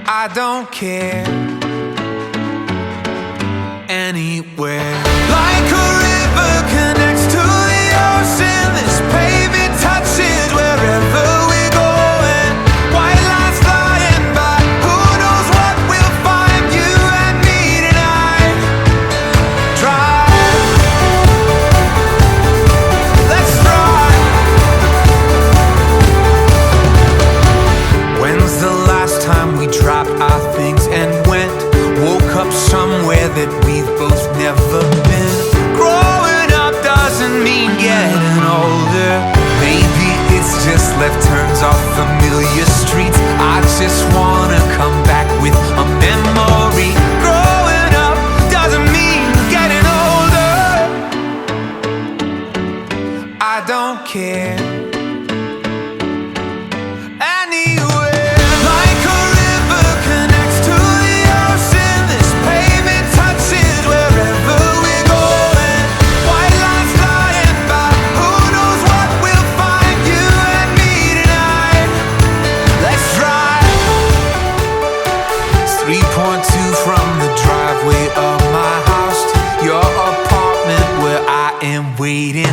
I don't care anywhere. Like a river connects to the ocean, this pavement touches wherever we're going. White lines flying by, who knows what we'll find. You and me tonight. Drive, let's drive. When's the last time we dropped our things and went? Woke up somewhere that we've both never been. Growing up doesn't mean getting older. Maybe it's just left turns off familiar streets. I just wanna come back with a memory. Growing up doesn't mean getting older. I don't care anywhere. Like a river connects to the ocean, this pavement touches wherever we're going. White lines flying by, who knows what we'll find. You and me tonight. Let's drive. It's 3.2 from the driveway of my house to your apartment where I am waiting.